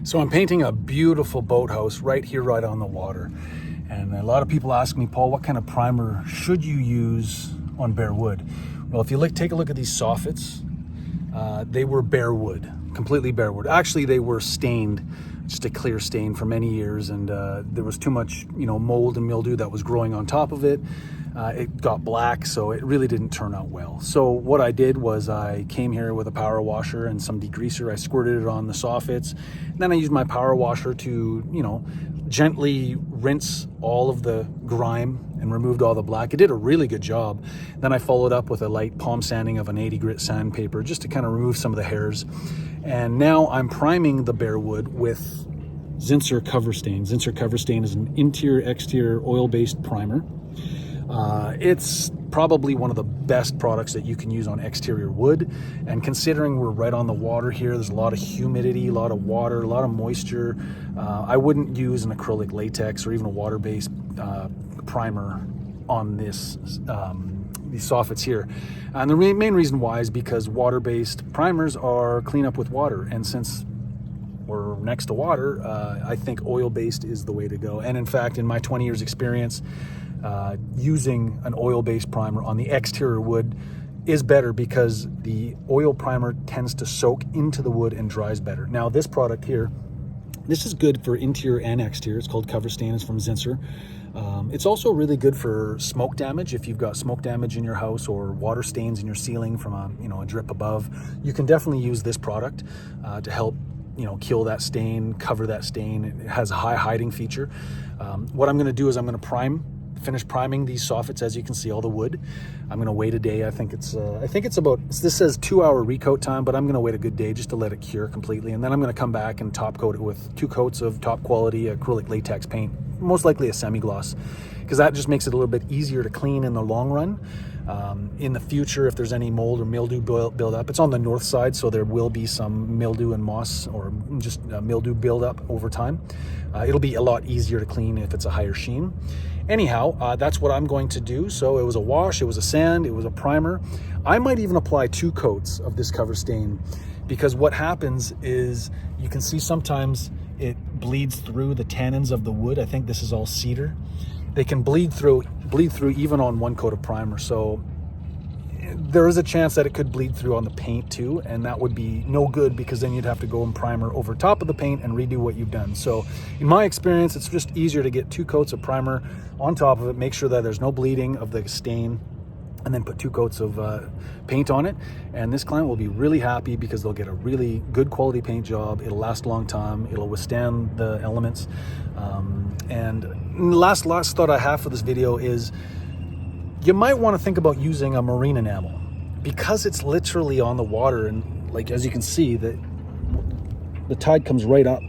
So I'm painting a beautiful boathouse right here, right on the water. And a lot of people ask me, Paul, what kind of primer should you use on bare wood? Well, if you take a look at these Soffits, they were bare wood, completely bare wood. Actually, they were stained, just a clear stain for many years, and there was too much, mold and mildew that was growing on top of it. It got black, so it really didn't turn out well. So what I did was I came here with a power washer and some degreaser. I squirted it on the Soffits, and then I used my power washer to, gently rinse all of the grime and removed all the black. It did a really good job. Then I followed up with a light palm sanding of an 80 grit sandpaper just to kind of remove some of the hairs. And now I'm priming the bare wood with Zinsser Cover Stain. Zinsser Cover Stain is an interior-exterior oil-based primer. It's probably one of the best products that you can use on exterior wood. And considering we're right on the water here, there's a lot of humidity, a lot of water, a lot of moisture. I wouldn't use an acrylic latex or even a water-based primer on these Soffits here. And the main reason why is because water-based primers are clean up with water. And since we're next to water, I think oil-based is the way to go. And in fact, in my 20 years experience, using an oil-based primer on the exterior wood is better because the oil primer tends to soak into the wood and dries better. Now this product here, this is good for interior and exterior. It's called Cover Stain. It's from Zinsser. It's also really good for smoke damage. If you've got smoke damage in your house or water stains in your ceiling from a drip above, you can definitely use this product to help kill that stain, cover that stain. It has a high hiding feature. What I'm going to do is I'm going to finish priming these Soffits. As you can see, all the wood. I'm going to wait a day. I think it's about, this says 2-hour recoat time, but I'm going to wait a good day just to let it cure completely. And then I'm going to come back and top coat it with 2 coats of top quality acrylic latex paint, most likely a semi-gloss, because that just makes it a little bit easier to clean in the long run. In the future, if there's any mold or mildew build up, it's on the north side, so there will be some mildew and moss or just mildew build up over time. It'll be a lot easier to clean if it's a higher sheen. Anyhow, that's what I'm going to do. So it was a wash, it was a sand, it was a primer. I might even apply 2 coats of this Cover Stain, because what happens is you can see sometimes it bleeds through the tannins of the wood. I think this is all cedar. They can bleed through even on 1 coat of primer. So there is a chance that it could bleed through on the paint too, and that would be no good, because then you'd have to go and primer over top of the paint and redo what you've done. So in my experience, it's just easier to get 2 coats of primer on top of it, make sure that there's no bleeding of the stain, and then put 2 coats of paint on it. And this client will be really happy because they'll get a really good quality paint job. It'll last a long time. It'll withstand the elements. And last thought I have for this video is you might want to think about using a marine enamel, because it's literally on the water. And like, as you can see, the tide comes right up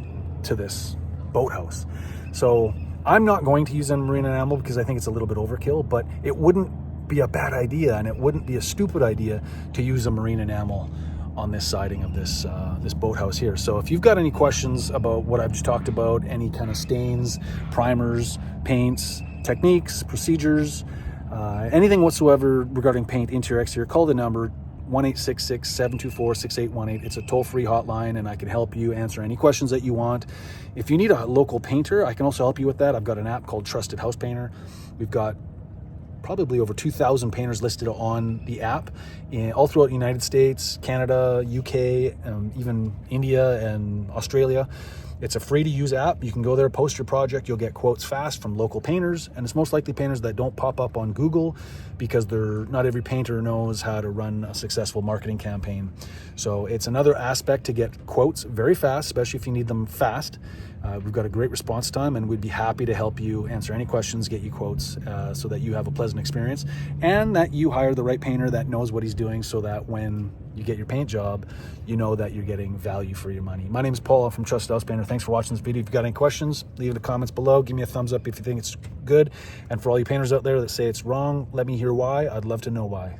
to this boathouse. So I'm not going to use a marine enamel because I think it's a little bit overkill, but it wouldn't be a bad idea, and it wouldn't be a stupid idea to use a marine enamel on this siding of this boathouse here. So if you've got any questions about what I've just talked about, any kind of stains, primers, paints, techniques, procedures, anything whatsoever regarding paint, interior, exterior, call the number 1-866-724-6818. It's a toll-free hotline, and I can help you answer any questions that you want. If you need a local painter, I can also help you with that. I've got an app called Trusted House Painter. We've got probably over 2,000 painters listed on the app all throughout the United States, Canada, UK, even India and Australia. It's a free to use app. You can go there, post your project. You'll get quotes fast from local painters, and it's most likely painters that don't pop up on Google, because not every painter knows how to run a successful marketing campaign. So it's another aspect to get quotes very fast, especially if you need them fast. We've got a great response time, and we'd be happy to help you answer any questions, get you quotes, so that you have a pleasant experience, and that you hire the right painter that knows what he's doing, so that when you get your paint job, you know that you're getting value for your money. My name is Paul. I'm from Trusted House Painter. Thanks for watching this video. If you've got any questions, leave it in the comments below. Give me a thumbs up if you think it's good. And for all you painters out there that say it's wrong, let me hear why. I'd love to know why.